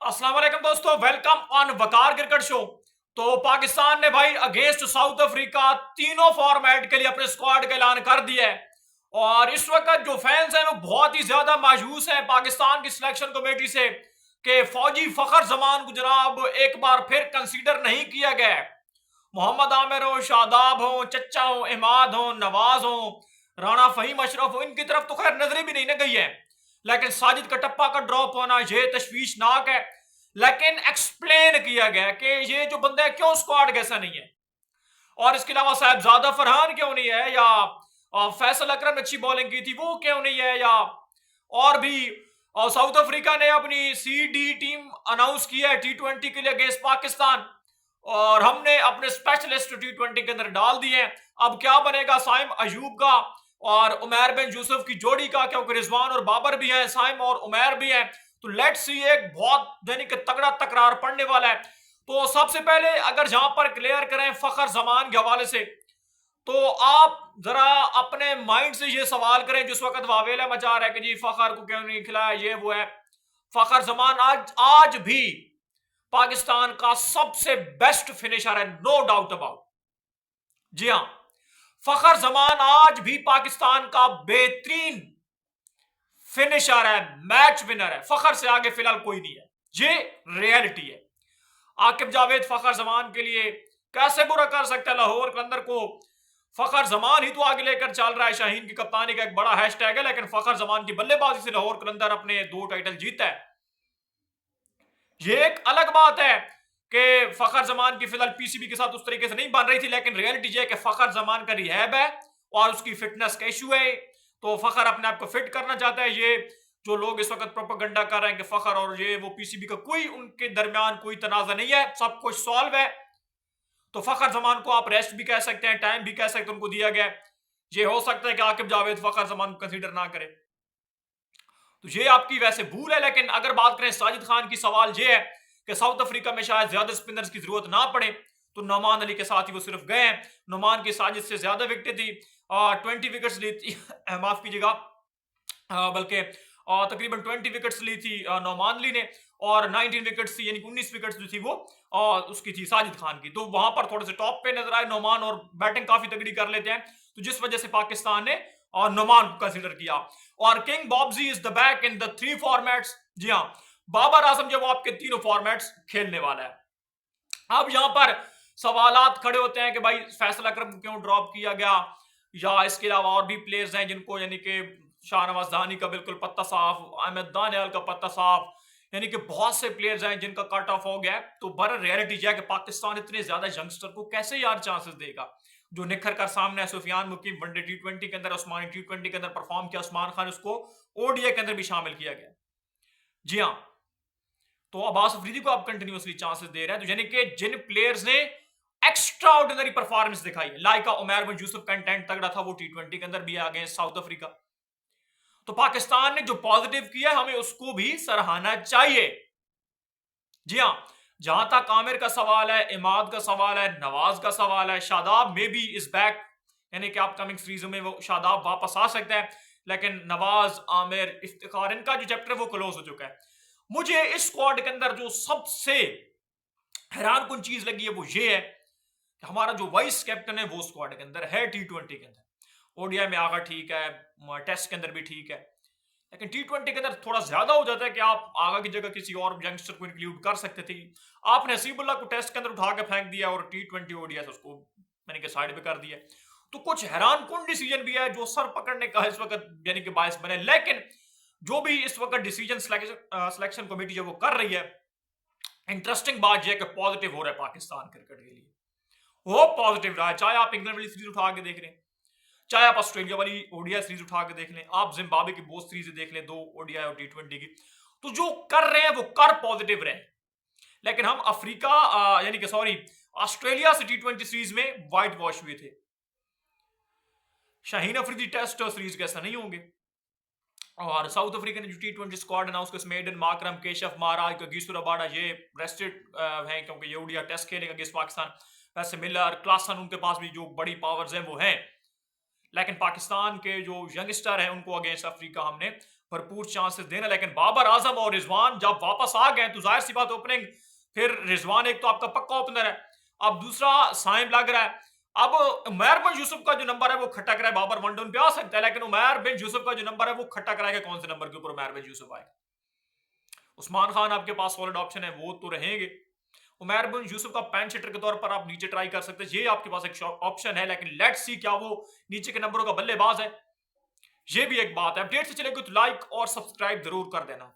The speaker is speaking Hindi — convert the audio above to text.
अस्सलाम वालेकुम दोस्तों, welcome on Waqar cricket show. तो पाकिस्तान ने भाई अगेंस्ट साउथ अफ्रीका तीनों फॉर्मेट के लिए अपने स्क्वाड का ऐलान कर दिया है। और इस वक्त जो फैंस हैं वो बहुत ही ज्यादा मायूस हैं पाकिस्तान की सिलेक्शन कमेटी से कि फौजी फखर जमान को जनाब एक बार फिर कंसीडर नहीं किया गया है। मोहम्मद आमिर हो, शादाब हो, चच्चा हो, इमाद हो, नवाज हो, राणा फहीम अशरफ हो, इनकी तरफ तो खैर नजरें भी नहीं न गई है। लेकिन साजिद कटप्पा का ड्रॉप होना ये तशवीशनाक है। लेकिन एक्सप्लेन किया गया कि ये जो बंदा है क्यों स्क्वाड कैसा नहीं है। और इसके अलावा साहबजादा फरहान क्यों नहीं है, या फैसल अकरम ने अच्छी बॉलिंग की थी वो क्यों नहीं है, या और भी साउथ अफ्रीका ने अपनी सी डी टीम अनाउंस किया है T20 के लिए अगेंस्ट पाकिस्तान। और हमने अपने स्पेशलिस्ट T20 के अंदर डाल दिए हैं। अब क्या बनेगा साइम अयूब का और उमैर बिन यूसुफ की जोड़ी का, क्योंकि रिजवान और बाबर भी हैं, साइम और उमैर भी हैं। तो लेट्स सी, एक बहुत यानी कि तगड़ा तकरार पड़ने वाला है। तो सबसे पहले अगर जहां पर क्लियर करें फखर जमान के हवाले से, तो आप जरा अपने माइंड से ये सवाल करें जिस वक्त वावेला मचा रहा है कि जी फखर को क्यों नहीं खिलाया, ये वो है। फखर जमान आज आज भी पाकिस्तान का सबसे बेस्ट फिनिशर है, नो डाउट अबाउट। जी हां, फखर जमान आज भी पाकिस्तान का बेहतरीन फिनिशर है, मैच विनर है। फखर से आगे फिलहाल कोई नहीं है, ये रियलिटी है। आकिब जावेद फखर जमान के लिए कैसे बुरा कर सकता है लाहौर कलंदर को। फखर जमान ही तो आगे लेकर चल रहा है। शाहीन की कप्तानी का एक बड़ा हैशटैग है, लेकिन फखर जमान की बल्लेबाजी से लाहौर कलंदर अपने 2 टाइटल जीता है। ये एक अलग बात है कि फखर जमान की फिलहाल पीसीबी के साथ उस तरीके से नहीं बन रही थी, लेकिन रियलिटी ये है कि फखर जमान का रिहैब है और उसकी फिटनेस का इशू है। तो फखर अपने आप को फिट करना चाहता है। ये जो लोग इस वक्त प्रोपेगेंडा कर रहे हैं कि फखर और ये वो पीसीबी का कोई उनके दरमियान कोई तनाजा नहीं है, सब कुछ सॉल्व है। तो फखर जमान को आप रेस्ट भी कह सकते हैं, टाइम भी कह सकते हैं, उनको दिया गया। ये हो सकता है कि आकिब जावेद फखर जमान को कंसीडर ना करे, तो ये आपकी वैसे भूल है। लेकिन अगर बात करें साजिद खान की, सवाल ये है कि साउथ अफ्रीका में शायद ज्यादा स्पिनर्स की जरूरत ना पड़े, तो नोमान अली के साथ ही वो सिर्फ गए हैं। नोमान की साजिद से ज्यादा विकेटें थी, 20 विकेट्स ली थी माफ कीजिएगा, बल्कि तकरीबन 20 विकेट्स ली थी नोमान अली ने, और 19 विकेट्स थी, यानी 19 विकेट्स जो थी वो उसकी थी साजिद खान की। तो वहां पर थोड़े से टॉप पे नजर आए नोमान, और बैटिंग काफी तगड़ी कर लेते हैं, तो जिस वजह से पाकिस्तान ने और नोमान को कंसीडर किया। और किंग बॉब्जी is the back in the 3 formats. जी हाँ, बाबर आजम जब वो आपके तीनों फॉर्मेट्स खेलने वाला है। अब यहां पर सवालात खड़े होते हैं कि भाई फैसल अकरम को क्यों ड्रॉप किया गया, या इसके अलावा और भी प्लेयर्स हैं जिनको, यानी कि शाहनवाज दानी का बिल्कुल पत्ता साफ, अहमद दानियाल का पत्ता साफ, यानी कि बहुत से प्लेयर्स हैं जिनका कट ऑफ हो गया है। तो बर रियलिटी है कि पाकिस्तान इतने ज्यादा यंगस्टर को कैसे यार चांसेस देगा। जो निखर कर सामने है सुफियान मुकीम, वनडे T20 के अंदर, उस्मानी T20 के अंदर परफॉर्म किया, उस्मान खान उसको ओडीआई के अंदर भी शामिल किया गया। जी हाँ, तो अब्बास अफरीदी को आप कंटिन्यूअसली चांसेस दे रहे हैं। तो यानी कि जिन प्लेयर्स ने एक्स्ट्रा ऑर्डिनरी परफॉर्मेंस दिखाई, लाइक उमैर बिन यूसुफ कंटेंट तगड़ा था, वो T20 के अंदर भी है अगेंस्ट साउथ अफ्रीका। तो पाकिस्तान ने जो पॉजिटिव किया हमें उसको भी सराहना चाहिए। जी हाँ, जहां तक आमिर का सवाल है, इमाद का सवाल है, नवाज का सवाल है, शादाब में भी इज बैक, यानी कि अपकमिंग सीरीज में वो शादाब वापस आ सकता है। लेकिन नवाज, आमिर, इफ्तिखार, इनका जो चैप्टर वो क्लोज हो चुका है। मुझे इस स्क्वाड के अंदर जो सबसे हैरान कुन चीज लगी है वो ये है कि हमारा जो वाइस कैप्टन है वो स्क्वाड के अंदर है T20 के अंदर। ओडीआई में आगा ठीक है, टेस्ट के अंदर भी ठीक है, लेकिन T20 के अंदर थोड़ा ज्यादा हो जाता है कि आप आगा की जगह किसी और यंगस्टर को इंक्लूड कर सकते थे। आपने नसीबुल्लाह को टेस्ट के अंदर उठा के फेंक दिया और T20 ओडीआई उसको मैंने के साइड पे कर दिया। तो कुछ हैरान कुन डिसीजन भी है जो सर पकड़ने का इस वक्त यानी कि बायस बने। लेकिन जो भी इस वक्त डिसीजन सिलेक्शन कमेटी जो वो कर रही है, इंटरेस्टिंग बात यह है कि पॉजिटिव हो रहा है पाकिस्तान क्रिकेट के लिए, वो पॉजिटिव रहा है। चाहे आप इंग्लैंड वाली सीरीज उठा के देख लें, चाहे आप ऑस्ट्रेलिया वाली ओडीआई सीरीज उठा के देख लें, आप जिम्बाब्वे की बोथ सीरीज देख लें, 2 ओडीआई और T20 की, तो जो कर रहे हैं वो कर पॉजिटिव रहे। लेकिन हम अफ्रीका यानी कि सॉरी ऑस्ट्रेलिया से T20 सीरीज में व्हाइट वॉश हुए थे। शाहीन अफरीदी टेस्ट और सीरीज के ऐसा नहीं होंगे। और साउथ अफ्रीका ने जो T20 स्क्वाड है ना, उसके मेडन, माकरम, केशव महाराज, गीसू रबाडा, ये रेस्टेड हैं क्योंकि ये ओडीआई टेस्ट खेलेगा अगेंस्ट पाकिस्तान। वैसे मिलर, क्लासन, उनके पास भी जो बड़ी पावर्स हैं वो हैं। लेकिन पाकिस्तान के जो यंगस्टर हैं उनको अगेंस्ट अफ्रीका हमने भरपूर चांसेस देना, लेकिन बाबर आजम और रिजवान जब वापस आ गए तो जाहिर सी बात ओपनिंग फिर रिजवान एक तो आपका पक्का ओपनर है, अब दूसरा साइम लग रहा है। अब उमैर बिन यूसुफ का जो नंबर है वो खटक रहा है, बाबर वन डाउन पे आ सकता है, लेकिन उमैर बिन यूसुफ का जो नंबर है वो खटक रहा है कौन से नंबर के ऊपर उमैर बिन यूसुफ आएगा। उस्मान खान आपके पास सॉलिड ऑप्शन है, वो तो रहेंगे। उमैर बिन यूसुफ का पेंट हिटर के तौर पर आप नीचे ट्राई कर सकते हैं, ये आपके पास एक ऑप्शन है, लेकिन लेट्स सी क्या वो नीचे के नंबरों का बल्लेबाज है, ये भी एक बात है। अपडेट से चलेगी तो लाइक और सब्सक्राइब जरूर कर देना।